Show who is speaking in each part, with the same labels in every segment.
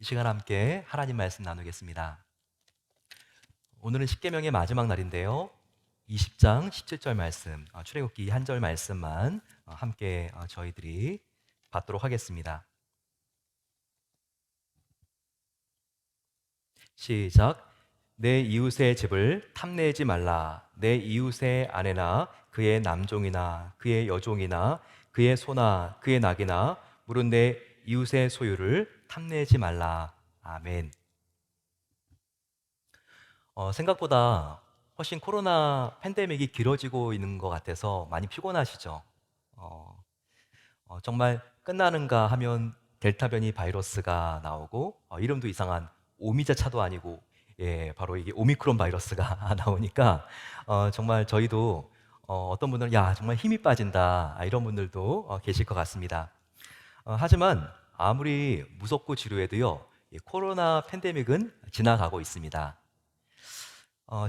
Speaker 1: 이 시간 함께 하나님 말씀 나누겠습니다. 오늘은 십계명의 마지막 날인데요. 20장 17절 말씀, 출애굽기 한 절 말씀만 함께 저희들이 받도록 하겠습니다. 시작. 내 이웃의 집을 탐내지 말라. 내 이웃의 아내나 그의 남종이나 그의 여종이나 그의 소나 그의 낙이나 물은 내 이웃의 소유를 탐내지 말라. 아멘. 생각보다 훨씬 코로나 팬데믹이 길어지고 있는 것 같아서 많이 피곤하시죠? 어, 정말 끝나는가 하면 델타 변이 바이러스가 나오고 이름도 이상한 오미자 차도 아니고 바로 이게 오미크론 바이러스가 나오니까 정말 저희도 어떤 분들은 야 정말 힘이 빠진다 이런 분들도 계실 것 같습니다. 하지만 아무리 무섭고 지루해도요, 이 코로나 팬데믹은 지나가고 있습니다.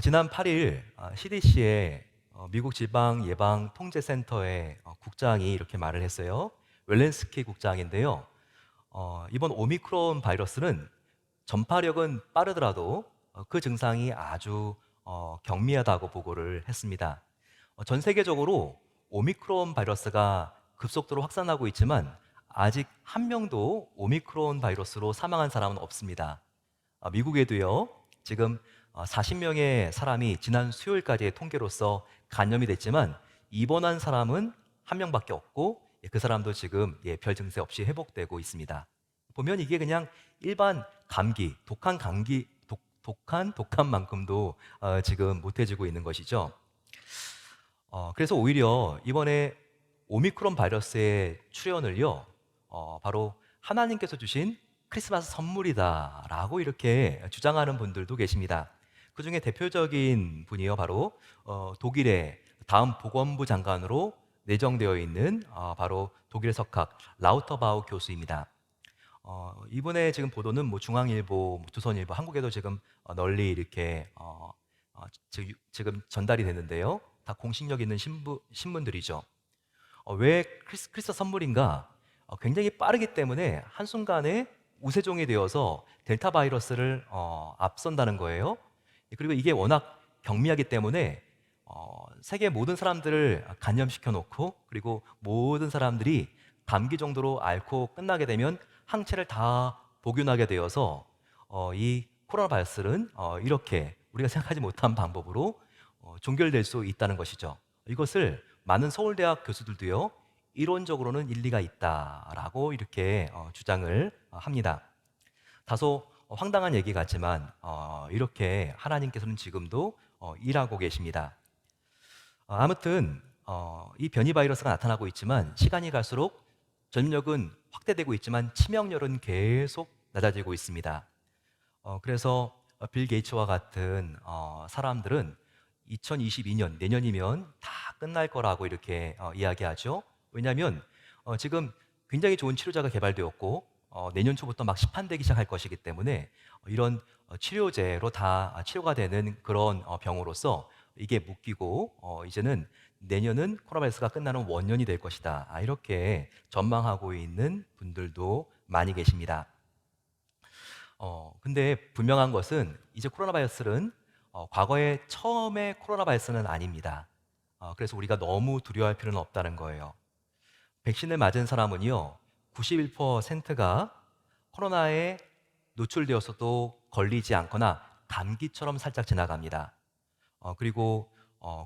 Speaker 1: 지난 8일 CDC의 미국 질병예방통제센터의 국장이 이렇게 말을 했어요. 웰렌스키 국장인데요. 이번 오미크론 바이러스는 전파력은 빠르더라도 그 증상이 아주 경미하다고 보고를 했습니다. 전 세계적으로 오미크론 바이러스가 급속도로 확산하고 있지만 아직 한 명도 오미크론 바이러스로 사망한 사람은 없습니다. 미국에도요, 지금 40명의 사람이 지난 수요일까지의 통계로서 감염이 됐지만 입원한 사람은 한 명밖에 없고 그 사람도 지금 별 증세 없이 회복되고 있습니다. 보면 이게 그냥 일반 감기, 독한 감기, 독한 독감만큼도 지금 못해지고 있는 것이죠. 그래서 오히려 이번에 오미크론 바이러스의 출현을요, 바로 하나님께서 주신 크리스마스 선물이다라고 이렇게 주장하는 분들도 계십니다. 그 중에 대표적인 분이요, 바로 독일의 다음 보건부 장관으로 내정되어 있는 바로 독일 석학 라우터바우 교수입니다. 이번에 지금 보도는 뭐 중앙일보, 뭐 조선일보, 한국에도 지금 널리 이렇게 지금 전달이 됐는데요. 다 공신력 있는 신문들이죠. 왜 크리스마스 선물인가? 굉장히 빠르기 때문에 한순간에 우세종이 되어서 델타 바이러스를 앞선다는 거예요. 그리고 이게 워낙 경미하기 때문에 세계 모든 사람들을 감염시켜 놓고 그리고 모든 사람들이 감기 정도로 앓고 끝나게 되면 항체를 다 복균하게 되어서 이 코로나 바이러스는 이렇게 우리가 생각하지 못한 방법으로 종결될 수 있다는 것이죠. 이것을 많은 서울대학 교수들도요, 이론적으로는 일리가 있다라고 이렇게 주장을 합니다. 다소 황당한 얘기 같지만 이렇게 하나님께서는 지금도 일하고 계십니다. 아무튼 이 변이 바이러스가 나타나고 있지만 시간이 갈수록 전력은 확대되고 있지만 치명률은 계속 낮아지고 있습니다. 그래서 빌 게이츠와 같은 사람들은 2022년 내년이면 다 끝날 거라고 이렇게 이야기하죠. 왜냐하면 지금 굉장히 좋은 치료자가 개발되었고 내년 초부터 막 시판되기 시작할 것이기 때문에 이런 치료제로 다 치료가 되는 그런 병으로서 이게 묶이고 이제는 내년은 코로나 바이러스가 끝나는 원년이 될 것이다. 이렇게 전망하고 있는 분들도 많이 계십니다. 근데 분명한 것은 이제 코로나 바이러스는 과거에 처음에 코로나 바이러스는 아닙니다. 그래서 우리가 너무 두려워할 필요는 없다는 거예요. 백신을 맞은 사람은요, 91%가 코로나에 노출되어서도 걸리지 않거나 감기처럼 살짝 지나갑니다. 그리고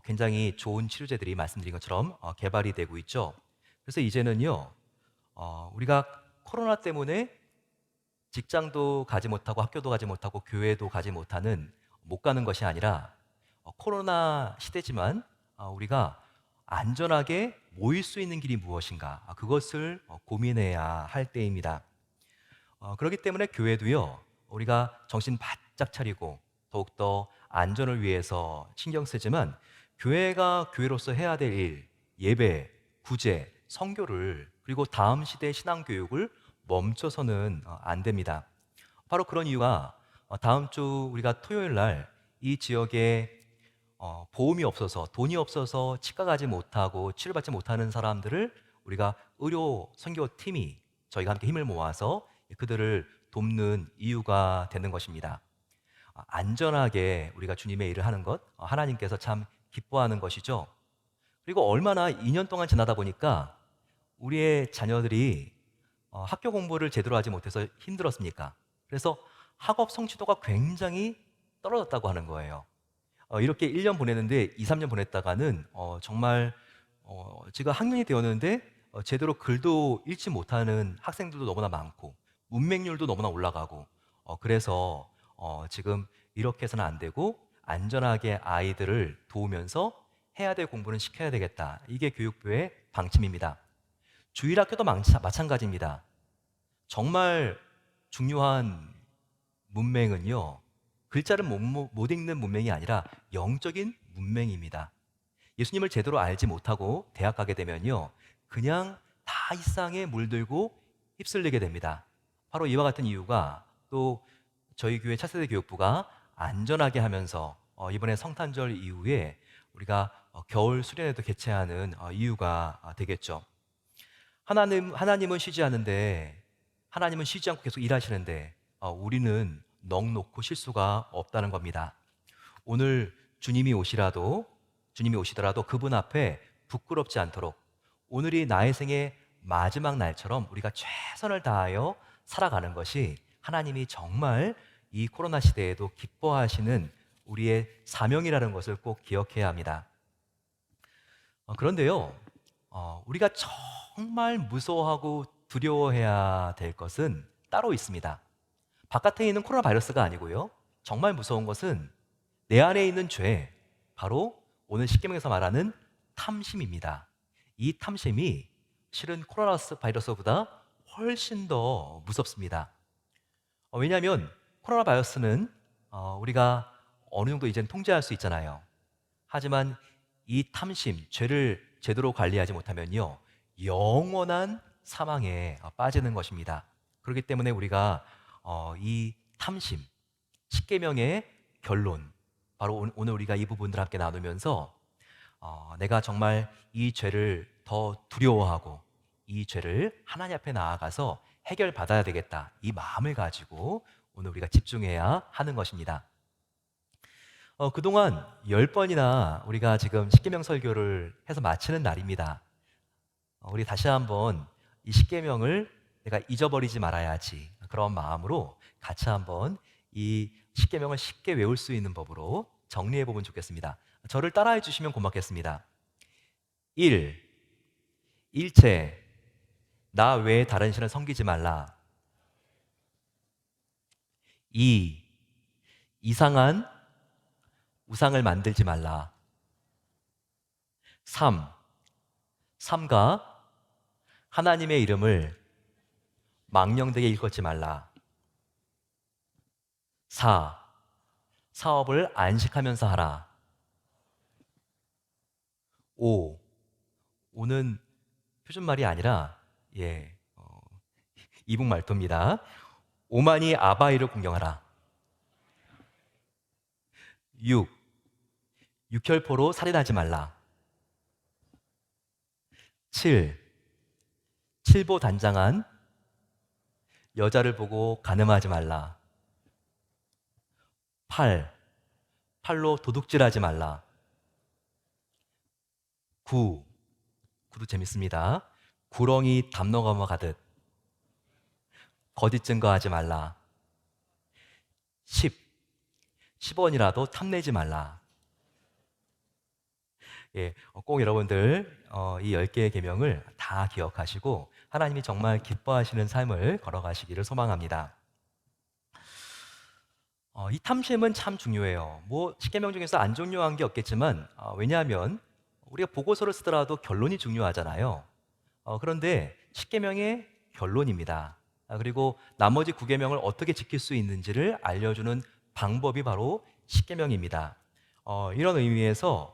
Speaker 1: 굉장히 좋은 치료제들이 말씀드린 것처럼 개발이 되고 있죠. 그래서 이제는요, 우리가 코로나 때문에 직장도 가지 못하고 학교도 가지 못하고 교회도 가지 못하는 못 가는 것이 아니라 코로나 시대지만 우리가 안전하게 모일 수 있는 길이 무엇인가 그것을 고민해야 할 때입니다. 그렇기 때문에 교회도요 우리가 정신 바짝 차리고 더욱더 안전을 위해서 신경 쓰지만 교회가 교회로서 해야 될 일, 예배, 구제, 선교를 그리고 다음 시대의 신앙 교육을 멈춰서는 안 됩니다. 바로 그런 이유가 다음 주 우리가 토요일 날 이 지역에 보험이 없어서 돈이 없어서 치과 가지 못하고 치료받지 못하는 사람들을 우리가 의료 선교 팀이 저희가 함께 힘을 모아서 그들을 돕는 이유가 되는 것입니다. 안전하게 우리가 주님의 일을 하는 것, 하나님께서 참 기뻐하는 것이죠. 그리고 얼마나 2년 동안 지나다 보니까 우리의 자녀들이 학교 공부를 제대로 하지 못해서 힘들었습니까? 그래서 학업 성취도가 굉장히 떨어졌다고 하는 거예요. 이렇게 1년 보냈는데 2, 3년 보냈다가는 정말 제가 학년이 되었는데 제대로 글도 읽지 못하는 학생들도 너무나 많고 문맹률도 너무나 올라가고 그래서 지금 이렇게 해서는 안 되고 안전하게 아이들을 도우면서 해야 될 공부는 시켜야 되겠다. 이게 교육부의 방침입니다. 주일학교도 마찬가지입니다. 정말 중요한 문맹은요, 글자를 못 읽는 문맹이 아니라 영적인 문맹입니다. 예수님을 제대로 알지 못하고 대학 가게 되면요, 그냥 다 이 세상에 물들고 휩쓸리게 됩니다. 바로 이와 같은 이유가 또 저희 교회 차세대 교육부가 안전하게 하면서 이번에 성탄절 이후에 우리가 겨울 수련회도 개최하는 이유가 되겠죠. 하나님은 쉬지 않는데, 하나님은 쉬지 않고 계속 일하시는데 우리는 넋 놓고 쉴 수가 없다는 겁니다. 오늘 주님이 오시더라도 그분 앞에 부끄럽지 않도록 오늘이 나의 생의 마지막 날처럼 우리가 최선을 다하여 살아가는 것이 하나님이 정말 이 코로나 시대에도 기뻐하시는 우리의 사명이라는 것을 꼭 기억해야 합니다. 그런데요, 우리가 정말 무서워하고 두려워해야 될 것은 따로 있습니다. 바깥에 있는 코로나 바이러스가 아니고요, 정말 무서운 것은 내 안에 있는 죄, 바로 오늘 십계명에서 말하는 탐심입니다. 이 탐심이 실은 코로나 바이러스보다 훨씬 더 무섭습니다. 왜냐하면 코로나 바이러스는 우리가 어느 정도 이제는 통제할 수 있잖아요. 하지만 이 탐심, 죄를 제대로 관리하지 못하면요, 영원한 사망에 빠지는 것입니다. 그렇기 때문에 우리가 이 탐심, 십계명의 결론, 바로 오늘 우리가 이 부분들 함께 나누면서 내가 정말 이 죄를 더 두려워하고 이 죄를 하나님 앞에 나아가서 해결받아야 되겠다, 이 마음을 가지고 오늘 우리가 집중해야 하는 것입니다. 그동안 10번이나 우리가 지금 십계명 설교를 해서 마치는 날입니다. 우리 다시 한번 이 십계명을 내가 잊어버리지 말아야지, 그런 마음으로 같이 한번 이 십계명을 쉽게 외울 수 있는 법으로 정리해 보면 좋겠습니다. 저를 따라해 주시면 고맙겠습니다. 1. 일체 나 외에 다른 신을 섬기지 말라. 2. 이상한 우상을 만들지 말라. 3. 삼가 하나님의 이름을 망령되게 일컫지 말라. 4. 사업을 안식하면서 하라. 5. 5는 표준말이 아니라 이북 말투입니다. 오만이 아바이를 공경하라. 6. 육혈포로 살인하지 말라. 7. 칠보단장한 여자를 보고 간음하지 말라. 8. 팔로 도둑질하지 말라. 9. 9도 재밌습니다. 구렁이 담 넘어가듯 거짓 증거하지 말라. 10. 10원이라도 탐내지 말라. 꼭 여러분들 이 10개의 계명을 다 기억하시고 하나님이 정말 기뻐하시는 삶을 걸어가시기를 소망합니다. 이 탐심은 참 중요해요. 뭐 십계명 중에서 안 중요한 게 없겠지만 왜냐하면 우리가 보고서를 쓰더라도 결론이 중요하잖아요. 그런데 십계명의 결론입니다. 그리고 나머지 9계명을 어떻게 지킬 수 있는지를 알려주는 방법이 바로 십계명입니다. 이런 의미에서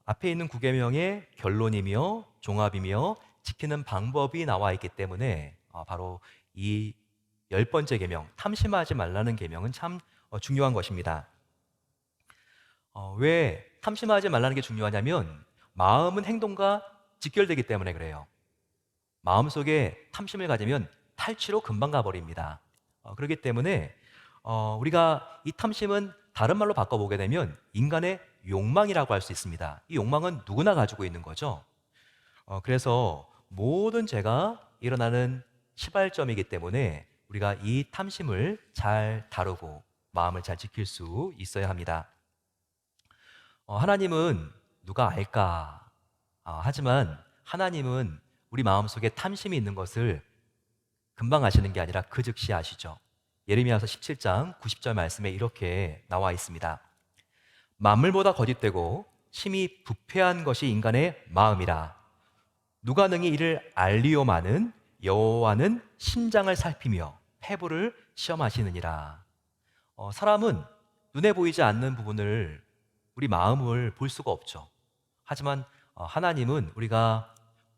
Speaker 1: 앞에 있는 9계명의 결론이며 종합이며 지키는 방법이 나와 있기 때문에 바로 이 10번째 계명, 탐심하지 말라는 계명은 참 중요한 것입니다. 왜 탐심하지 말라는 게 중요하냐면 마음은 행동과 직결되기 때문에 그래요. 마음속에 탐심을 가지면 탈취로 금방 가버립니다. 그렇기 때문에 우리가 이 탐심은 다른 말로 바꿔보게 되면 인간의 욕망이라고 할 수 있습니다. 이 욕망은 누구나 가지고 있는 거죠. 그래서 모든 죄가 일어나는 시발점이기 때문에 우리가 이 탐심을 잘 다루고 마음을 잘 지킬 수 있어야 합니다. 하나님은 누가 알까? 하지만 하나님은 우리 마음속에 탐심이 있는 것을 금방 아시는 게 아니라 그 즉시 아시죠. 예레미야서 17장 90절 말씀에 이렇게 나와 있습니다. 만물보다 거짓되고 심히 부패한 것이 인간의 마음이라. 누가 능히 이를 알리오마는 여호와는 심장을 살피며 폐부를 시험하시느니라. 사람은 눈에 보이지 않는 부분을 우리 마음을 볼 수가 없죠. 하지만 하나님은 우리가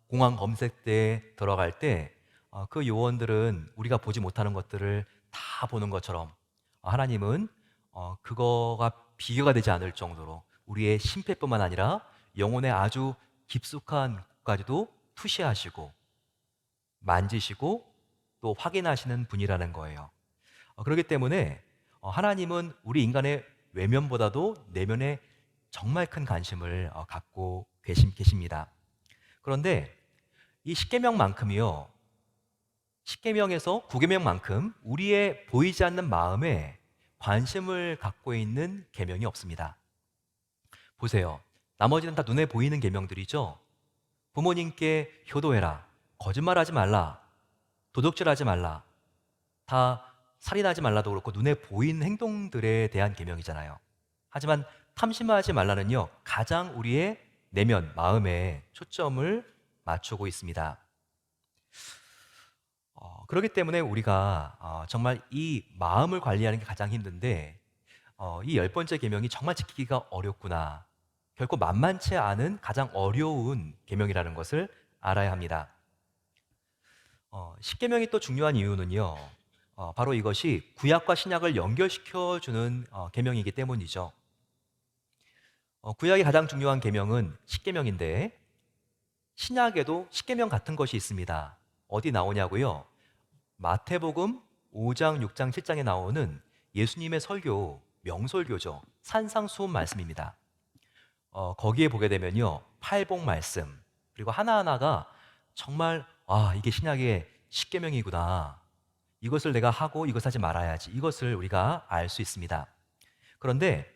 Speaker 1: 공항 검색대에 들어갈 때 그 요원들은 우리가 보지 못하는 것들을 다 보는 것처럼 하나님은 그거가 비교가 되지 않을 정도로 우리의 심폐뿐만 아니라 영혼의 아주 깊숙한 곳까지도 투시하시고 만지시고 또 확인하시는 분이라는 거예요. 그렇기 때문에 하나님은 우리 인간의 외면보다도 내면에 정말 큰 관심을 갖고 계십니다. 그런데 이 십계명만큼이요, 십계명에서 구계명만큼 우리의 보이지 않는 마음에 관심을 갖고 있는 계명이 없습니다. 보세요. 나머지는 다 눈에 보이는 계명들이죠. 부모님께 효도해라, 거짓말하지 말라, 도둑질하지 말라, 다 살인하지 말라도 그렇고 눈에 보이는 행동들에 대한 계명이잖아요. 하지만 탐심하지 말라는요, 가장 우리의 내면, 마음에 초점을 맞추고 있습니다. 그렇기 때문에 우리가 정말 이 마음을 관리하는 게 가장 힘든데 이 열 번째 계명이 정말 지키기가 어렵구나. 결코 만만치 않은 가장 어려운 계명이라는 것을 알아야 합니다. 십계명이 또 중요한 이유는요, 바로 이것이 구약과 신약을 연결시켜 주는 계명이기 때문이죠. 구약의 가장 중요한 계명은 십계명인데 신약에도 십계명 같은 것이 있습니다. 어디 나오냐고요? 마태복음 5장, 6장, 7장에 나오는 예수님의 설교, 명설교죠. 산상수훈 말씀입니다. 거기에 보게 되면요, 팔복 말씀, 그리고 하나하나가 정말 이게 신약의 십계명이구나. 이것을 내가 하고 이것 하지 말아야지. 이것을 우리가 알 수 있습니다. 그런데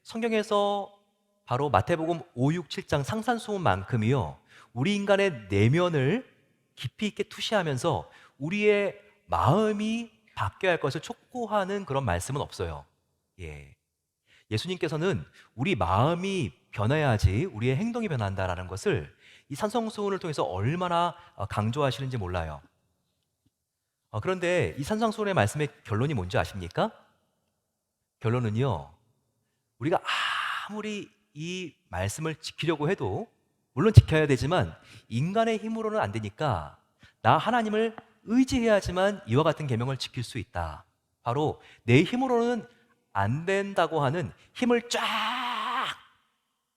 Speaker 1: 성경에서 바로 마태복음 5, 6, 7장 상산수훈만큼이요, 우리 인간의 내면을 깊이 있게 투시하면서 우리의 마음이 바뀌어야 할 것을 촉구하는 그런 말씀은 없어요. 예. 예수님께서는 우리 마음이 변해야지 우리의 행동이 변한다라는 것을 이 산상수훈을 통해서 얼마나 강조하시는지 몰라요. 그런데 이 산상수훈의 말씀의 결론이 뭔지 아십니까? 결론은요, 우리가 아무리 이 말씀을 지키려고 해도 물론 지켜야 되지만 인간의 힘으로는 안 되니까 나 하나님을 의지해야지만 이와 같은 계명을 지킬 수 있다. 바로 내 힘으로는 안 된다고 하는 힘을 쫙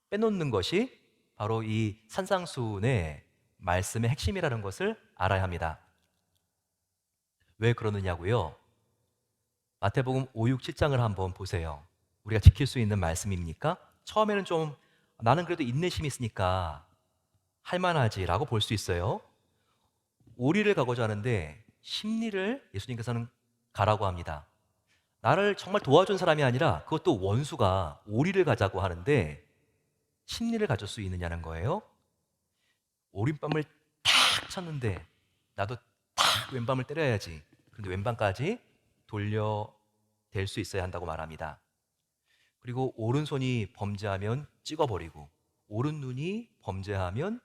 Speaker 1: 빼놓는 것이 바로 이 산상수훈의 말씀의 핵심이라는 것을 알아야 합니다. 왜 그러느냐고요? 마태복음 5, 6, 7장을 한번 보세요. 우리가 지킬 수 있는 말씀입니까? 처음에는 좀 나는 그래도 인내심이 있으니까 할만하지라고 볼 수 있어요. 오리를 가고자 하는데 십리를 예수님께서는 가라고 합니다. 나를 정말 도와준 사람이 아니라 그것도 원수가 오리를 가자고 하는데 십리를 가질 수 있느냐는 거예요. 오른밤을 탁 쳤는데 나도 탁 왼밤을 때려야지. 그런데 왼밤까지 돌려댈 수 있어야 한다고 말합니다. 그리고 오른손이 범죄하면 찍어버리고 오른눈이 범죄하면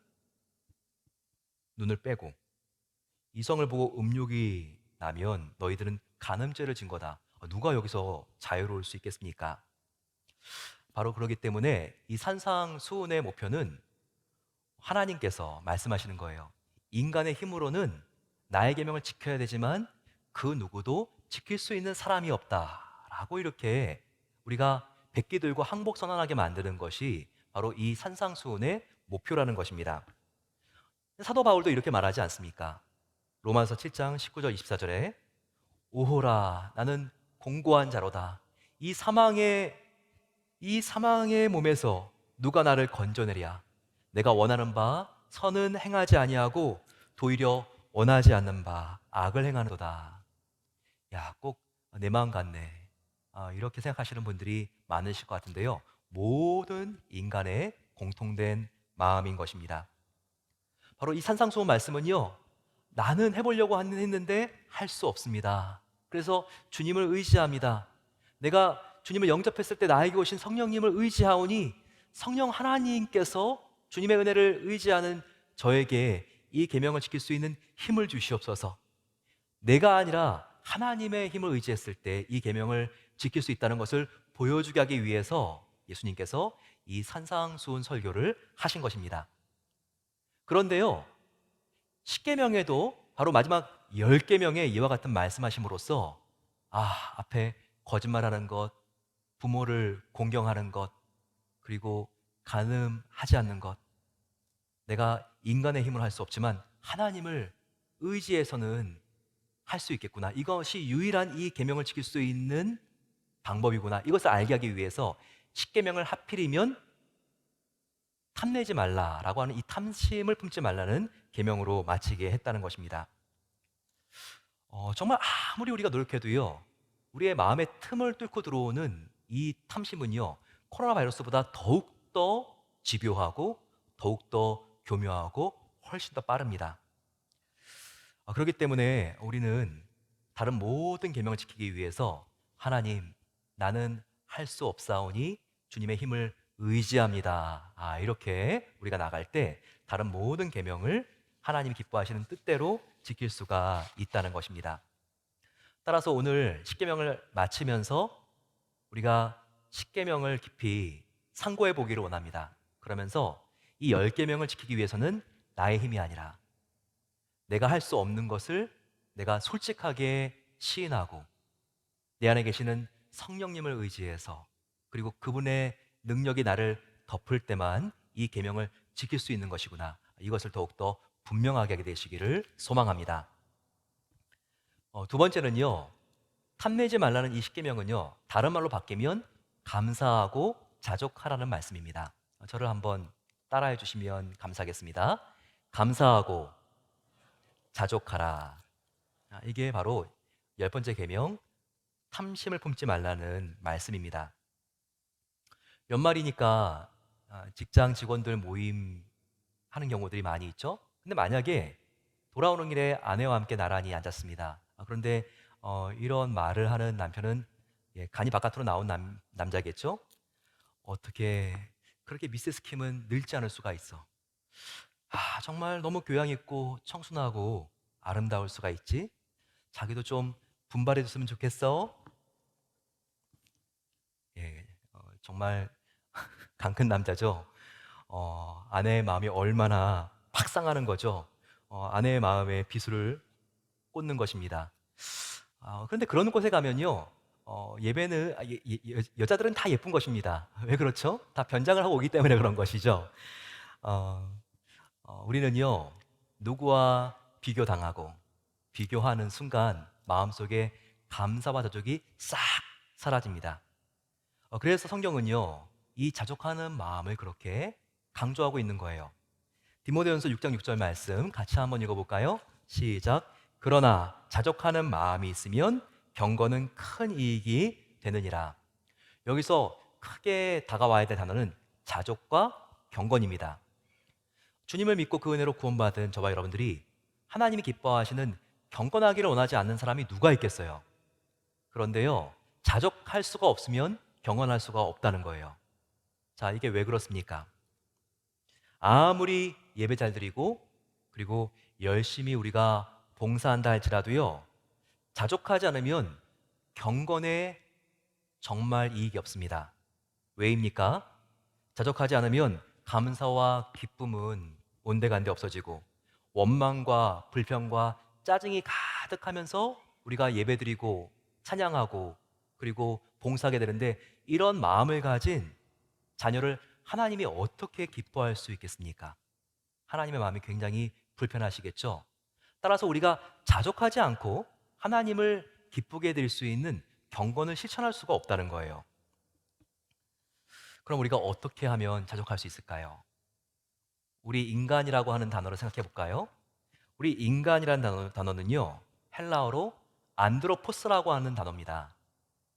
Speaker 1: 눈을 빼고 이성을 보고 음욕이 나면 너희들은 간음죄를 진 거다. 누가 여기서 자유로울 수 있겠습니까? 바로 그렇기 때문에 이 산상수훈의 목표는 하나님께서 말씀하시는 거예요. 인간의 힘으로는 나의 계명을 지켜야 되지만 그 누구도 지킬 수 있는 사람이 없다라고 이렇게 우리가 백기 들고 항복 선언하게 만드는 것이 바로 이 산상수훈의 목표라는 것입니다. 사도 바울도 이렇게 말하지 않습니까? 로마서 7장 19절 24절에 오호라, 나는 공고한 자로다. 이 사망의 이 사망의 몸에서 누가 나를 건져내랴. 내가 원하는 바 선은 행하지 아니하고 도리어 원하지 않는 바 악을 행하노다. 야, 꼭 내 마음 같네. 이렇게 생각하시는 분들이 많으실 것 같은데요. 모든 인간의 공통된 마음인 것입니다. 바로 이 산상수훈 말씀은요, 나는 해보려고 했는데 할 수 없습니다. 그래서 주님을 의지합니다. 내가 주님을 영접했을 때 나에게 오신 성령님을 의지하오니 성령 하나님께서 주님의 은혜를 의지하는 저에게 이 계명을 지킬 수 있는 힘을 주시옵소서. 내가 아니라 하나님의 힘을 의지했을 때 이 계명을 지킬 수 있다는 것을 보여주게 하기 위해서 예수님께서 이 산상수훈 설교를 하신 것입니다. 그런데요, 십계명에도 바로 마지막 10계명에 이와 같은 말씀하심으로써 앞에 거짓말하는 것, 부모를 공경하는 것, 그리고 간음하지 않는 것, 내가 인간의 힘으로 할 수 없지만 하나님을 의지해서는 할 수 있겠구나. 이것이 유일한 이 계명을 지킬 수 있는 방법이구나. 이것을 알게 하기 위해서 십계명을 하필이면 탐내지 말라라고 하는 이 탐심을 품지 말라는 계명으로 마치게 했다는 것입니다. 정말 아무리 우리가 노력해도요, 우리의 마음의 틈을 뚫고 들어오는 이 탐심은요, 코로나 바이러스보다 더욱더 집요하고 더욱더 교묘하고 훨씬 더 빠릅니다. 그렇기 때문에 우리는 다른 모든 계명을 지키기 위해서 하나님, 나는 할 수 없사오니 주님의 힘을 의지합니다. 이렇게 우리가 나갈 때 다른 모든 계명을 하나님이 기뻐하시는 뜻대로 지킬 수가 있다는 것입니다. 따라서 오늘 십계명을 마치면서 우리가 십계명을 깊이 상고해 보기를 원합니다. 그러면서 이 10계명을 지키기 위해서는 나의 힘이 아니라 내가 할 수 없는 것을 내가 솔직하게 시인하고 내 안에 계시는 성령님을 의지해서 그리고 그분의 능력이 나를 덮을 때만 이 계명을 지킬 수 있는 것이구나. 이것을 더욱더 분명하게 하게 되시기를 소망합니다. 두 번째는요. 탐내지 말라는 이 십계명은요. 다른 말로 바뀌면 감사하고 자족하라는 말씀입니다. 저를 한번 따라해 주시면 감사하겠습니다. 감사하고 자족하라. 이게 바로 10번째 계명 탐심을 품지 말라는 말씀입니다. 연말이니까 직장 직원들 모임 하는 경우들이 많이 있죠. 근데 만약에 돌아오는 길에 아내와 함께 나란히 앉았습니다. 그런데 이런 말을 하는 남편은 간이 바깥으로 나온 남자겠죠. 어떻게 그렇게 미세스 킴은 늙지 않을 수가 있어. 정말 너무 교양 있고 청순하고 아름다울 수가 있지. 자기도 좀 분발해 줬으면 좋겠어. 정말 강큰 남자죠. 아내의 마음이 얼마나 팍상하는 거죠. 아내의 마음에 비수를 꽂는 것입니다. 그런데 그런 곳에 가면요, 예배는 여자들은 다 예쁜 것입니다. 왜 그렇죠? 다 변장을 하고 오기 때문에 그런 것이죠. 어, 우리는요, 누구와 비교당하고 비교하는 순간 마음속에 감사와 자족이 싹 사라집니다. 그래서 성경은요, 이 자족하는 마음을 그렇게 강조하고 있는 거예요. 디모데전서 6장 6절 말씀 같이 한번 읽어볼까요? 시작. 그러나 자족하는 마음이 있으면 경건은 큰 이익이 되느니라. 여기서 크게 다가와야 될 단어는 자족과 경건입니다. 주님을 믿고 그 은혜로 구원받은 저와 여러분들이 하나님이 기뻐하시는 경건하기를 원하지 않는 사람이 누가 있겠어요? 그런데요, 자족할 수가 없으면 경건할 수가 없다는 거예요. 자, 이게 왜 그렇습니까? 아무리 예배 잘 드리고 그리고 열심히 우리가 봉사한다 할지라도요, 자족하지 않으면 경건에 정말 이익이 없습니다. 왜입니까? 자족하지 않으면 감사와 기쁨은 온데간데 없어지고 원망과 불평과 짜증이 가득하면서 우리가 예배드리고 찬양하고 그리고 봉사하게 되는데, 이런 마음을 가진 자녀를 하나님이 어떻게 기뻐할 수 있겠습니까? 하나님의 마음이 굉장히 불편하시겠죠. 따라서 우리가 자족하지 않고 하나님을 기쁘게 될 수 있는 경건을 실천할 수가 없다는 거예요. 그럼 우리가 어떻게 하면 자족할 수 있을까요? 우리 인간이라고 하는 단어를 생각해 볼까요? 우리 인간이라는 단어는요, 헬라어로 안드로포스라고 하는 단어입니다.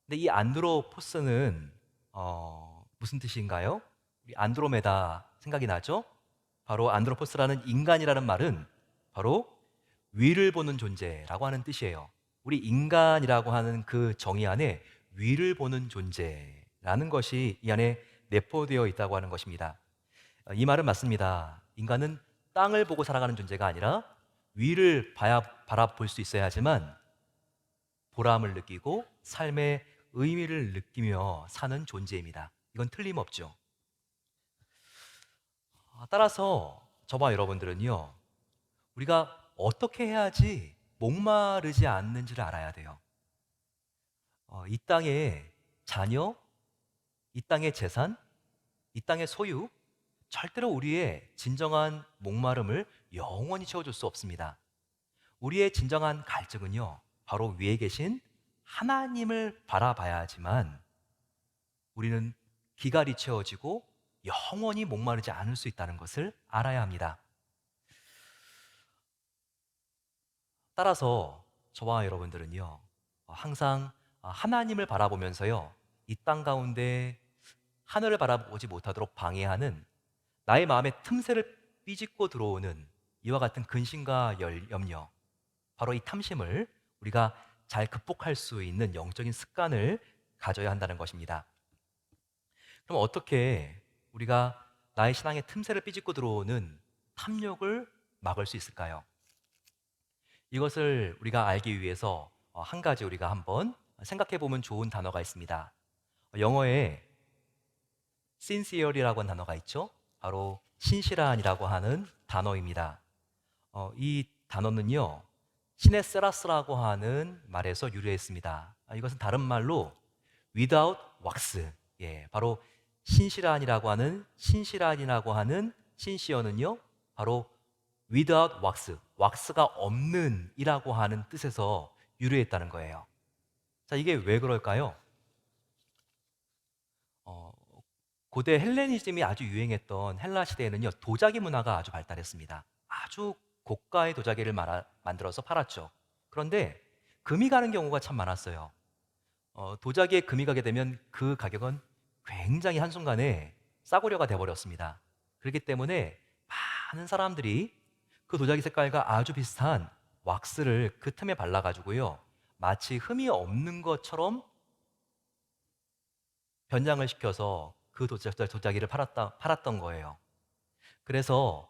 Speaker 1: 근데 이 안드로포스는 무슨 뜻인가요? 우리 안드로메다 생각이 나죠? 바로 안드로포스라는 인간이라는 말은 바로 위를 보는 존재라고 하는 뜻이에요. 우리 인간이라고 하는 그 정의 안에 위를 보는 존재라는 것이 이 안에 내포되어 있다고 하는 것입니다. 이 말은 맞습니다. 인간은 땅을 보고 살아가는 존재가 아니라 위를 바라볼 수 있어야 하지만 보람을 느끼고 삶의 의미를 느끼며 사는 존재입니다. 이건 틀림없죠. 따라서 저와 여러분들은요, 우리가 어떻게 해야지 목마르지 않는지를 알아야 돼요. 이 땅의 자녀, 이 땅의 재산, 이 땅의 소유, 절대로 우리의 진정한 목마름을 영원히 채워줄 수 없습니다. 우리의 진정한 갈증은요, 바로 위에 계신 하나님을 바라봐야지만 우리는 기갈이 채워지고 영원히 목마르지 않을 수 있다는 것을 알아야 합니다. 따라서 저와 여러분들은요, 항상 하나님을 바라보면서요, 이 땅 가운데 하늘을 바라보지 못하도록 방해하는 나의 마음의 틈새를 삐짓고 들어오는 이와 같은 근심과 염려, 바로 이 탐심을 우리가 잘 극복할 수 있는 영적인 습관을 가져야 한다는 것입니다. 그럼 어떻게 우리가 나의 신앙의 틈새를 삐짓고 들어오는 탐욕을 막을 수 있을까요? 이것을 우리가 알기 위해서 한 가지 우리가 한번 생각해 보면 좋은 단어가 있습니다. 영어에 sincere이라고 하는 단어가 있죠. 바로 신실한이라고 하는 단어입니다. 이 단어는요, 시네세라스라고 하는 말에서 유래했습니다. 이것은 다른 말로 without wax, 바로 신실한이라고 하는 신시어는요, 바로 without wax, 왁스가 없는 이라고 하는 뜻에서 유래했다는 거예요. 자, 이게 왜 그럴까요? 어, 고대 헬레니즘이 아주 유행했던 헬라 시대에는요, 도자기 문화가 아주 발달했습니다. 아주 고가의 도자기를 만들어서 팔았죠. 그런데 금이 가는 경우가 참 많았어요. 도자기에 금이 가게 되면 그 가격은 굉장히 한순간에 싸구려가 돼버렸습니다. 그렇기 때문에 많은 사람들이 그 도자기 색깔과 아주 비슷한 왁스를 그 틈에 발라가지고요, 마치 흠이 없는 것처럼 변장을 시켜서 그 도자기를 팔았던 거예요. 그래서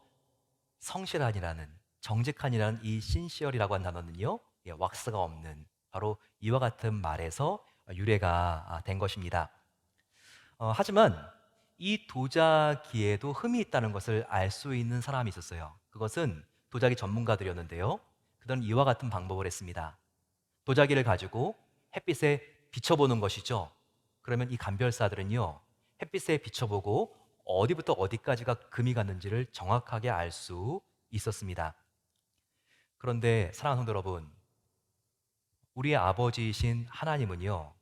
Speaker 1: 성실한이라는, 정직한이라는 이 신시얼이라고 하는 단어는요, 왁스가 없는, 바로 이와 같은 말에서 유래가 된 것입니다. 하지만 이 도자기에도 흠이 있다는 것을 알 수 있는 사람이 있었어요. 그것은 도자기 전문가들이었는데요, 그들은 이와 같은 방법을 했습니다. 도자기를 가지고 햇빛에 비춰보는 것이죠. 그러면 이 감별사들은요, 햇빛에 비춰보고 어디부터 어디까지가 금이 갔는지를 정확하게 알 수 있었습니다. 그런데 사랑하는 성도 여러분, 우리의 아버지이신 하나님은요,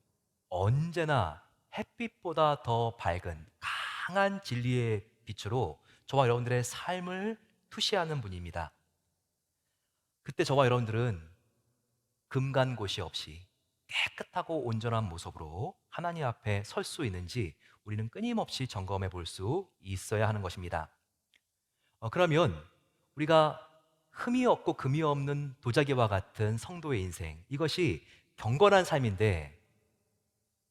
Speaker 1: 언제나 햇빛보다 더 밝은 강한 진리의 빛으로 저와 여러분들의 삶을 투시하는 분입니다. 그때 저와 여러분들은 금간 곳이 없이 깨끗하고 온전한 모습으로 하나님 앞에 설 수 있는지 우리는 끊임없이 점검해 볼 수 있어야 하는 것입니다. 그러면 우리가 흠이 없고 금이 없는 도자기와 같은 성도의 인생, 이것이 경건한 삶인데,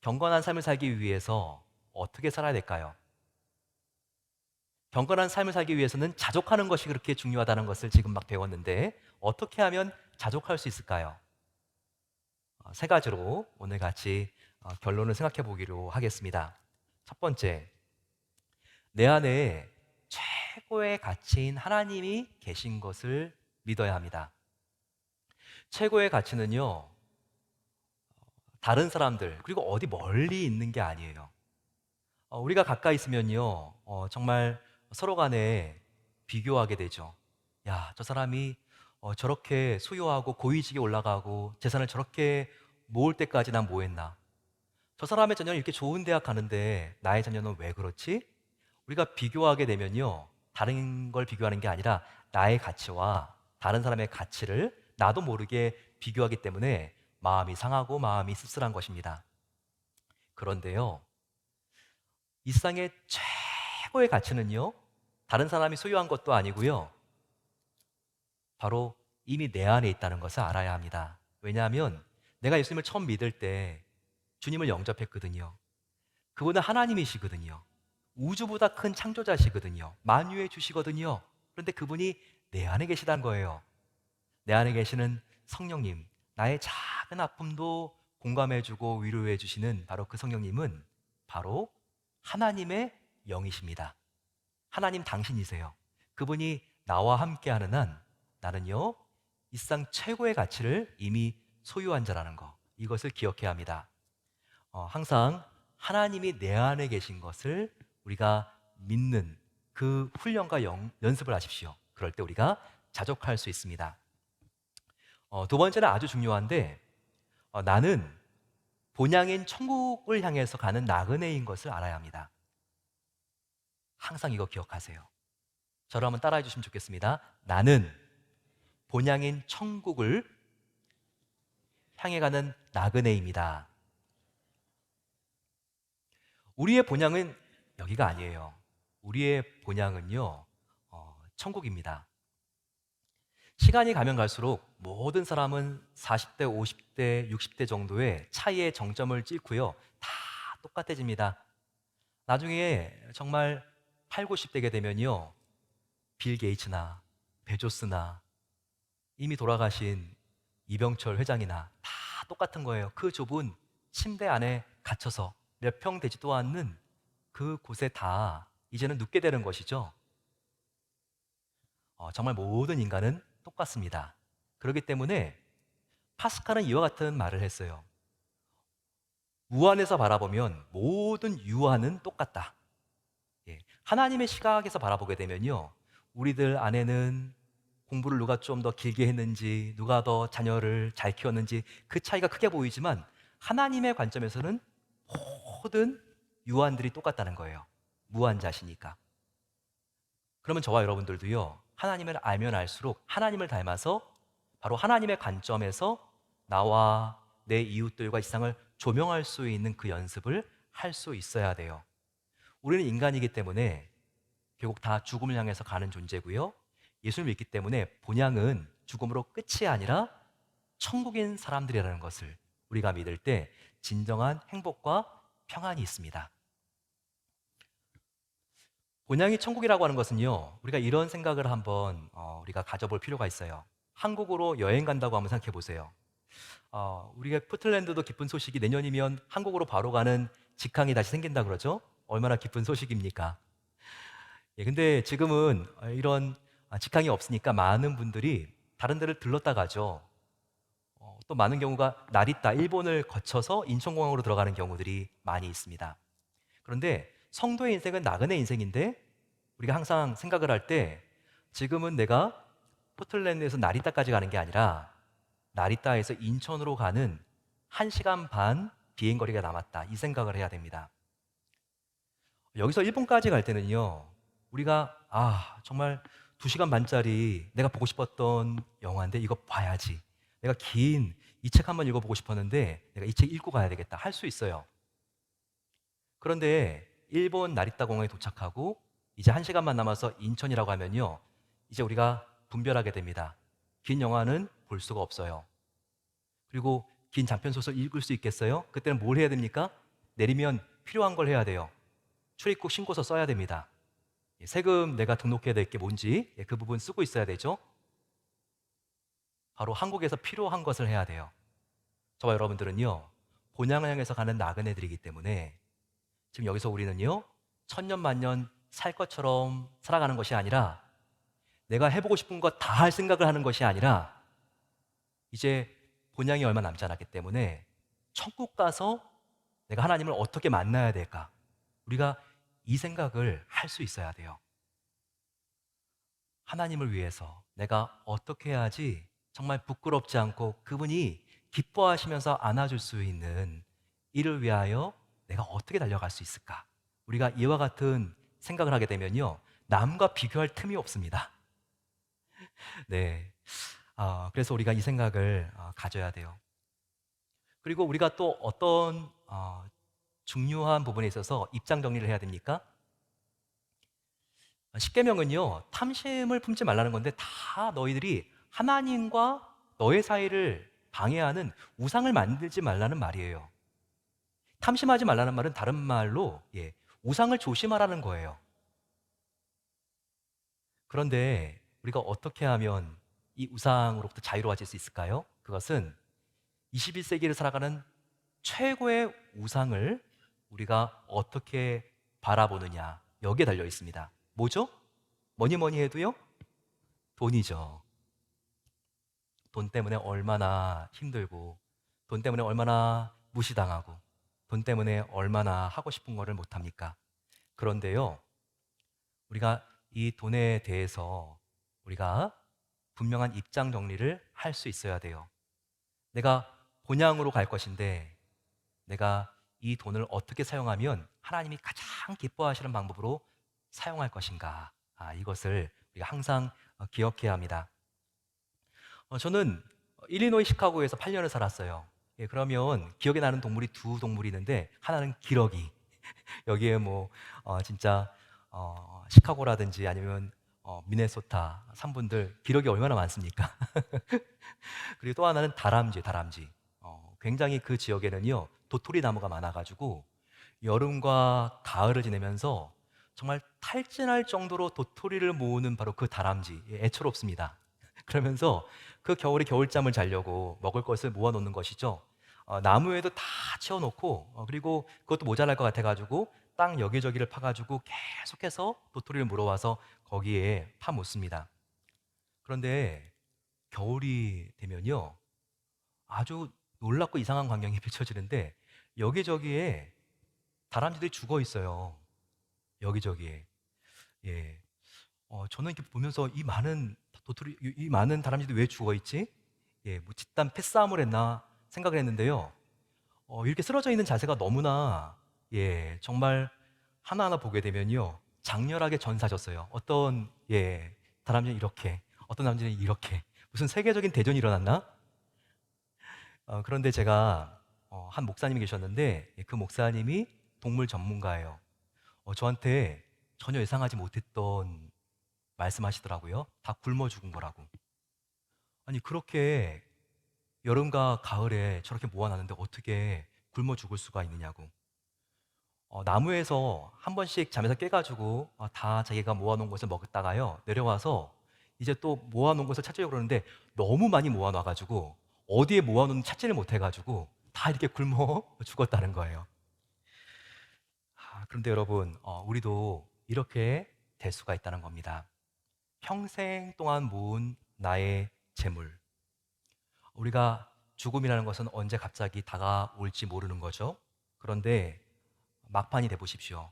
Speaker 1: 경건한 삶을 살기 위해서 어떻게 살아야 될까요? 경건한 삶을 살기 위해서는 자족하는 것이 그렇게 중요하다는 것을 지금 막 배웠는데, 어떻게 하면 자족할 수 있을까요? 세 가지로 오늘 같이 결론을 생각해 보기로 하겠습니다. 첫 번째, 내 안에 최고의 가치인 하나님이 계신 것을 믿어야 합니다. 최고의 가치는요, 다른 사람들, 그리고 어디 멀리 있는 게 아니에요. 우리가 가까이 있으면요, 정말 서로 간에 비교하게 되죠. 야, 저 사람이 저렇게 수요하고 고위직에 올라가고 재산을 저렇게 모을 때까지 난 뭐 했나? 저 사람의 자녀는 이렇게 좋은 대학 가는데 나의 자녀는 왜 그렇지? 우리가 비교하게 되면요. 다른 걸 비교하는 게 아니라 나의 가치와 다른 사람의 가치를 나도 모르게 비교하기 때문에 마음이 상하고 마음이 씁쓸한 것입니다. 그런데요. 이 세상의 최고의 가치는요. 다른 사람이 소유한 것도 아니고요. 바로 이미 내 안에 있다는 것을 알아야 합니다. 왜냐하면 내가 예수님을 처음 믿을 때 주님을 영접했거든요. 그분은 하나님이시거든요. 우주보다 큰 창조자시거든요. 만유의 주시거든요. 그런데 그분이 내 안에 계시다는 거예요. 내 안에 계시는 성령님, 나의 작은 아픔도 공감해주고 위로해주시는 바로 그 성령님은 바로 하나님의 영이십니다. 하나님 당신이세요. 그분이 나와 함께하는 한 나는요, 이 세상 최고의 가치를 이미 소유한 자라는 거, 이것을 기억해야 합니다. 항상 하나님이 내 안에 계신 것을 우리가 믿는 그 훈련과 연습을 하십시오. 그럴 때 우리가 자족할 수 있습니다. 두 번째는 아주 중요한데, 나는 본향인 천국을 향해서 가는 나그네인 것을 알아야 합니다. 항상 이거 기억하세요. 저를 한번 따라해 주시면 좋겠습니다. 나는 본향인 천국을 향해 가는 나그네입니다. 우리의 본향은 여기가 아니에요. 우리의 본향은요, 천국입니다. 시간이 가면 갈수록 모든 사람은 40대, 50대, 60대 정도의 차이의 정점을 찍고요. 다 똑같아집니다. 나중에 정말 8, 90대게 되면요. 빌 게이츠나 베조스나 이미 돌아가신 이병철 회장이나 다 똑같은 거예요. 그 좁은 침대 안에 갇혀서 몇 평 되지도 않는 그 곳에 다 이제는 눕게 되는 것이죠. 정말 모든 인간은 똑같습니다. 그렇기 때문에 파스칼은 이와 같은 말을 했어요. 무한에서 바라보면 모든 유한은 똑같다. 예, 하나님의 시각에서 바라보게 되면요. 우리들 안에는 공부를 누가 좀 더 길게 했는지, 누가 더 자녀를 잘 키웠는지 그 차이가 크게 보이지만 하나님의 관점에서는 모든 유한들이 똑같다는 거예요. 무한자시니까. 그러면 저와 여러분들도요. 하나님을 알면 알수록 하나님을 닮아서 바로 하나님의 관점에서 나와 내 이웃들과 이 세상을 조명할 수 있는 그 연습을 할 수 있어야 돼요. 우리는 인간이기 때문에 결국 다 죽음을 향해서 가는 존재고요. 예수를 믿기 때문에 본향은 죽음으로 끝이 아니라 천국인 사람들이라는 것을 우리가 믿을 때 진정한 행복과 평안이 있습니다. 본향이 천국이라고 하는 것은요, 우리가 이런 생각을 한번 우리가 가져볼 필요가 있어요. 한국으로 여행 간다고 한번 생각해 보세요. 우리가 포틀랜드도 기쁜 소식이 내년이면 한국으로 바로 가는 직항이 다시 생긴다 그러죠? 얼마나 기쁜 소식입니까? 예, 근데 지금은 이런 직항이 없으니까 많은 분들이 다른 데를 들렀다 가죠. 또 많은 경우가 나리타, 일본을 거쳐서 인천공항으로 들어가는 경우들이 많이 있습니다. 그런데 성도의 인생은 나그네 인생인데 우리가 항상 생각을 할 때 지금은 내가 포틀랜드에서 나리타까지 가는 게 아니라 나리타에서 인천으로 가는 1시간 반 비행 거리가 남았다. 이 생각을 해야 됩니다. 여기서 일본까지 갈 때는요. 우리가 정말 2시간 반짜리 내가 보고 싶었던 영화인데 이거 봐야지. 내가 긴 이 책 한번 읽어보고 싶었는데 내가 이 책 읽고 가야 되겠다. 할 수 있어요. 그런데 일본 나리타 공항에 도착하고 이제 1시간만 남아서 인천이라고 하면요. 이제 우리가 분별하게 됩니다. 긴 영화는 볼 수가 없어요. 그리고 긴 단편 소설 읽을 수 있겠어요? 그때는 뭘 해야 됩니까? 내리면 필요한 걸 해야 돼요. 출입국 신고서 써야 됩니다. 세금 내가 등록해야 될 게 뭔지 그 부분 쓰고 있어야 되죠. 바로 한국에서 필요한 것을 해야 돼요. 저와 여러분들은요. 본향을 향해서 가는 나그네들이기 때문에 지금 여기서 우리는요. 천년만년 살 것처럼 살아가는 것이 아니라 내가 해보고 싶은 것 다 할 생각을 하는 것이 아니라 이제 본향이 얼마 남지 않았기 때문에 천국 가서 내가 하나님을 어떻게 만나야 될까? 우리가 이 생각을 할 수 있어야 돼요. 하나님을 위해서 내가 어떻게 해야지 정말 부끄럽지 않고 그분이 기뻐하시면서 안아줄 수 있는 이를 위하여 내가 어떻게 달려갈 수 있을까? 우리가 이와 같은 생각을 하게 되면요, 남과 비교할 틈이 없습니다. 네. 그래서 우리가 이 생각을 가져야 돼요. 그리고 우리가 또 어떤 중요한 부분에 있어서 입장 정리를 해야 됩니까? 십계명은요, 탐심을 품지 말라는 건데 다 너희들이 하나님과 너의 사이를 방해하는 우상을 만들지 말라는 말이에요. 탐심하지 말라는 말은 다른 말로 우상을 조심하라는 거예요. 그런데 우리가 어떻게 하면 이 우상으로부터 자유로워질 수 있을까요? 그것은 21세기를 살아가는 최고의 우상을 우리가 어떻게 바라보느냐, 여기에 달려 있습니다. 뭐죠? 뭐니 뭐니 해도요, 돈이죠. 돈 때문에 얼마나 힘들고, 돈 때문에 얼마나 무시당하고, 돈 때문에 얼마나 하고 싶은 거를 못합니까? 그런데요, 우리가 이 돈에 대해서 우리가 분명한 입장 정리를 할 수 있어야 돼요. 내가 본향으로 갈 것인데, 내가 이 돈을 어떻게 사용하면 하나님이 가장 기뻐하시는 방법으로 사용할 것인가? 이것을 우리가 항상 기억해야 합니다. 저는 일리노이 시카고에서 8년을 살았어요. 그러면 기억에 나는 동물이 두 동물이 있는데, 하나는 기러기. 여기에 뭐 진짜 시카고라든지 아니면 미네소타 산분들 기러기 얼마나 많습니까? 그리고 또 하나는 다람쥐, 다람쥐. 굉장히 그 지역에는요, 도토리 나무가 많아가지고 여름과 가을을 지내면서 정말 탈진할 정도로 도토리를 모으는 바로 그 다람쥐. 애처롭습니다. 그러면서 그 겨울에 겨울잠을 자려고 먹을 것을 모아놓는 것이죠. 나무에도 다 채워놓고, 그리고 그것도 모자랄 것 같아가지고 땅 여기저기를 파가지고 계속해서 도토리를 물어와서 거기에 파묻습니다. 그런데 겨울이 되면요, 아주 놀랍고 이상한 광경이 펼쳐지는데, 여기저기에 다람쥐들이 죽어 있어요. 여기저기에. 예. 저는 이렇게 보면서 이 많은 도토리, 이 많은 다람쥐들이 왜 죽어 있지? 뭐 집단 패싸움을 했나 생각을 했는데요. 이렇게 쓰러져 있는 자세가 너무나, 정말 하나하나 보게 되면요, 장렬하게 전사졌어요. 어떤, 다람쥐는 이렇게, 어떤 다람쥐는 이렇게. 무슨 세계적인 대전이 일어났나? 그런데 제가 한 목사님이 계셨는데, 그 목사님이 동물 전문가예요. 저한테 전혀 예상하지 못했던 말씀하시더라고요. 다 굶어 죽은 거라고. 아니, 그렇게 여름과 가을에 저렇게 모아놨는데 어떻게 굶어 죽을 수가 있느냐고. 나무에서 한 번씩 잠에서 깨가지고 다 자기가 모아놓은 것을 먹다가요, 내려와서 이제 또 모아놓은 것을 찾으려고 그러는데 너무 많이 모아놔가지고 어디에 모아놓는지 찾지를 못해가지고 다 이렇게 굶어 죽었다는 거예요. 그런데 여러분, 우리도 이렇게 될 수가 있다는 겁니다. 평생 동안 모은 나의 재물. 우리가 죽음이라는 것은 언제 갑자기 다가올지 모르는 거죠. 그런데 막판이 돼 보십시오.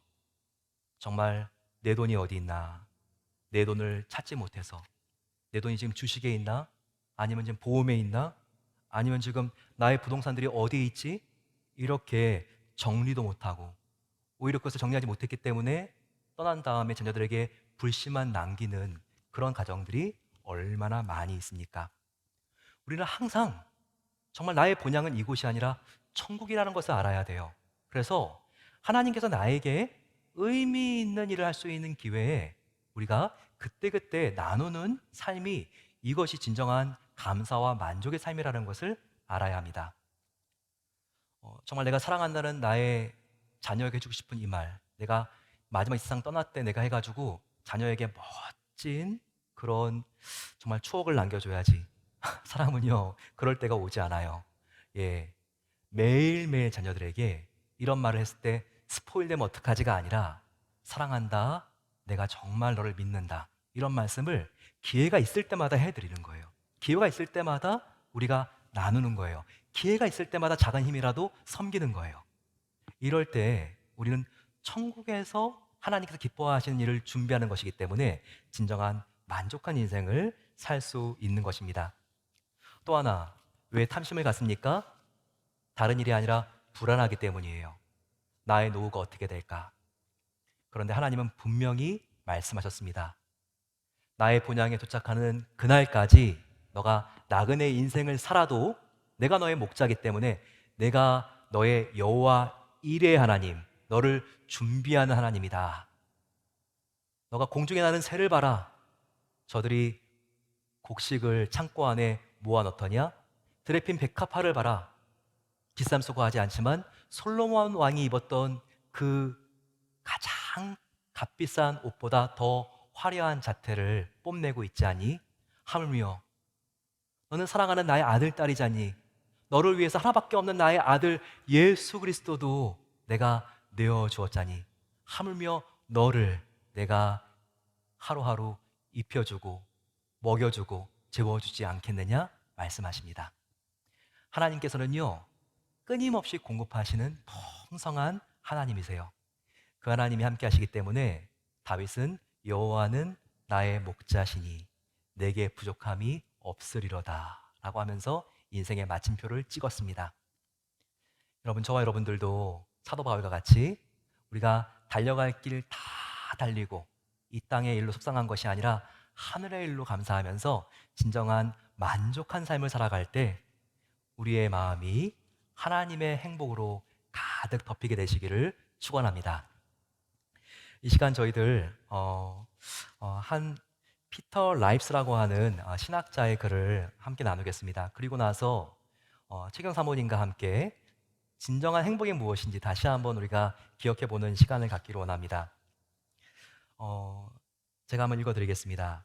Speaker 1: 정말 내 돈이 어디 있나? 내 돈을 찾지 못해서 내 돈이 지금 주식에 있나? 아니면 지금 보험에 있나? 아니면 지금 나의 부동산들이 어디에 있지? 이렇게 정리도 못하고 오히려 그것을 정리하지 못했기 때문에 떠난 다음에 자녀들에게 불씨만 남기는 그런 가정들이 얼마나 많이 있습니까? 우리는 항상 정말 나의 본향은 이곳이 아니라 천국이라는 것을 알아야 돼요. 그래서 하나님께서 나에게 의미 있는 일을 할 수 있는 기회에 우리가 그때그때 나누는 삶이, 이것이 진정한 감사와 만족의 삶이라는 것을 알아야 합니다. 정말 내가 사랑한다는 나의 자녀에게 해주고 싶은 이 말, 내가 마지막 이 세상 떠날 때 내가 해가지고 자녀에게 멋진 그런 정말 추억을 남겨줘야지. 사람은요, 그럴 때가 오지 않아요. 예, 매일매일 자녀들에게 이런 말을 했을 때 스포일되면 어떡하지가 아니라, 사랑한다, 내가 정말 너를 믿는다, 이런 말씀을 기회가 있을 때마다 해드리는 거예요. 기회가 있을 때마다 우리가 나누는 거예요. 기회가 있을 때마다 작은 힘이라도 섬기는 거예요. 이럴 때 우리는 천국에서 하나님께서 기뻐하시는 일을 준비하는 것이기 때문에 진정한 만족한 인생을 살 수 있는 것입니다. 또 하나, 왜 탐심을 갖습니까? 다른 일이 아니라 불안하기 때문이에요. 나의 노후가 어떻게 될까? 그런데 하나님은 분명히 말씀하셨습니다. 나의 본향에 도착하는 그날까지 너가 나그네 인생을 살아도 내가 너의 목자이기 때문에 내가 너의 여호와 일의 하나님, 너를 준비하는 하나님이다. 너가 공중에 나는 새를 봐라. 저들이 곡식을 창고 안에 모아 넣더냐? 드레핀 백합화를 봐라. 비쌈 수고하지 않지만 솔로몬 왕이 입었던 그 가장 값비싼 옷보다 더 화려한 자태를 뽐내고 있지 않니? 하물며 너는 사랑하는 나의 아들 딸이잖니. 너를 위해서 하나밖에 없는 나의 아들 예수 그리스도도 내가 내어 주었자니. 하물며 너를 내가 하루하루 입혀주고 먹여주고 재워주지 않겠느냐 말씀하십니다. 하나님께서는요, 끊임없이 공급하시는 풍성한 하나님이세요. 그 하나님이 함께 하시기 때문에 다윗은 여호와는 나의 목자시니 내게 부족함이 없으리로다 라고 하면서 인생의 마침표를 찍었습니다. 여러분, 저와 여러분들도 사도 바울과 같이 우리가 달려갈 길 다 달리고 이 땅의 일로 속상한 것이 아니라 하늘의 일로 감사하면서 진정한 만족한 삶을 살아갈 때 우리의 마음이 하나님의 행복으로 가득 덮이게 되시기를 축원합니다. 이 시간 저희들 한 피터 라이프스라고 하는 신학자의 글을 함께 나누겠습니다. 그리고 나서 최경 사모님과 함께 진정한 행복이 무엇인지 다시 한번 우리가 기억해 보는 시간을 갖기로 원합니다. 제가 한번 읽어드리겠습니다.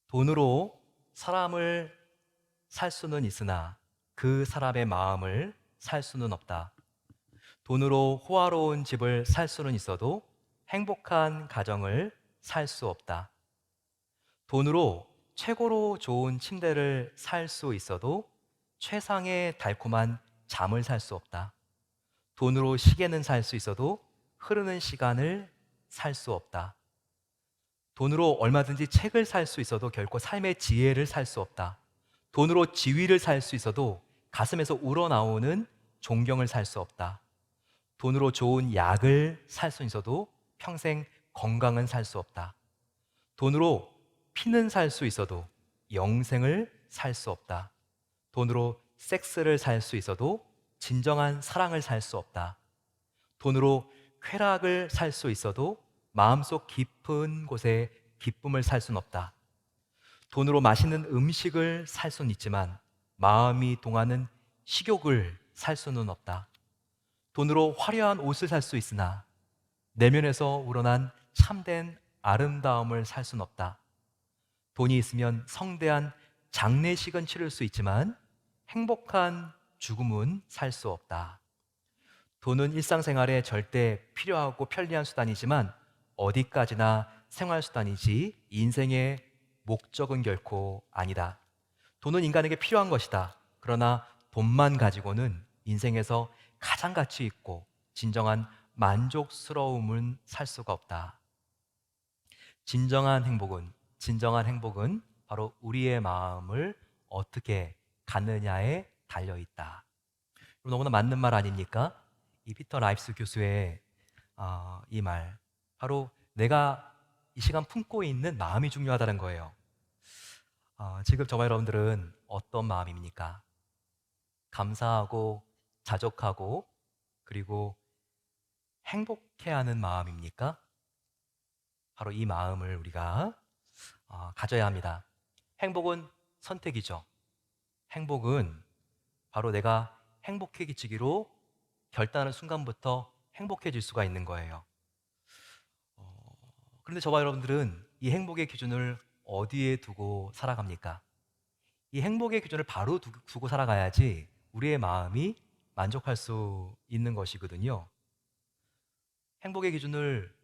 Speaker 1: 돈으로 사람을 살 수는 있으나 그 사람의 마음을 살 수는 없다. 돈으로 호화로운 집을 살 수는 있어도 행복한 가정을 살 수 없다. 돈으로 최고로 좋은 침대를 살 수 있어도 최상의 달콤한 잠을 살 수 없다. 돈으로 시계는 살 수 있어도 흐르는 시간을 살 수 없다. 돈으로 얼마든지 책을 살 수 있어도 결코 삶의 지혜를 살 수 없다. 돈으로 지위를 살 수 있어도 가슴에서 우러나오는 존경을 살 수 없다. 돈으로 좋은 약을 살 수 있어도 평생 건강은 살 수 없다. 돈으로 피는 살 수 있어도 영생을 살 수 없다. 돈으로 섹스를 살 수 있어도 진정한 사랑을 살 수 없다. 돈으로 쾌락을 살 수 있어도 마음속 깊은 곳에 기쁨을 살 수는 없다. 돈으로 맛있는 음식을 살 수는 있지만 마음이 동하는 식욕을 살 수는 없다. 돈으로 화려한 옷을 살 수 있으나 내면에서 우러난 참된 아름다움을 살 수는 없다. 돈이 있으면 성대한 장례식은 치를 수 있지만 행복한 죽음은 살 수 없다. 돈은 일상생활에 절대 필요하고 편리한 수단이지만 어디까지나 생활수단이지 인생의 목적은 결코 아니다. 돈은 인간에게 필요한 것이다. 그러나 돈만 가지고는 인생에서 가장 가치 있고 진정한 만족스러움은 살 수가 없다. 진정한 행복은 바로 우리의 마음을 어떻게 갖느냐에 달려 있다. 너무나 맞는 말 아닙니까? 이 피터 라이프스 교수의 이 말, 바로 내가 이 시간 품고 있는 마음이 중요하다는 거예요. 지금 저와 여러분들은 어떤 마음입니까? 감사하고 자족하고 그리고 행복해하는 마음입니까? 바로 이 마음을 우리가 가져야 합니다. 행복은 선택이죠. 행복은 바로 내가 행복해지기로 결단하는 순간부터 행복해질 수가 있는 거예요. 그런데 저와 여러분들은 이 행복의 기준을 어디에 두고 살아갑니까? 이 행복의 기준을 바로 두고 살아가야지 우리의 마음이 만족할 수 있는 것이거든요. 행복의 기준을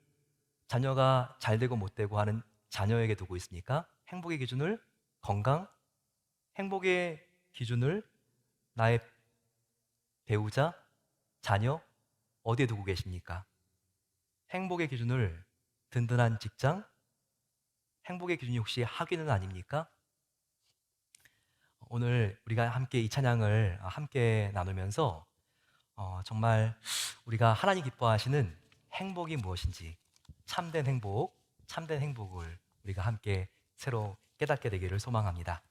Speaker 1: 자녀가 잘 되고 못 되고 하는 자녀에게 두고 있습니까? 행복의 기준을 건강, 행복의 기준을 나의 배우자, 자녀, 어디에 두고 계십니까? 행복의 기준을 든든한 직장, 행복의 기준이 혹시 학위는 아닙니까? 오늘 우리가 함께 이 찬양을 함께 나누면서 정말 우리가 하나님 기뻐하시는 행복이 무엇인지 참된 행복을 우리가 함께 새로 깨닫게 되기를 소망합니다.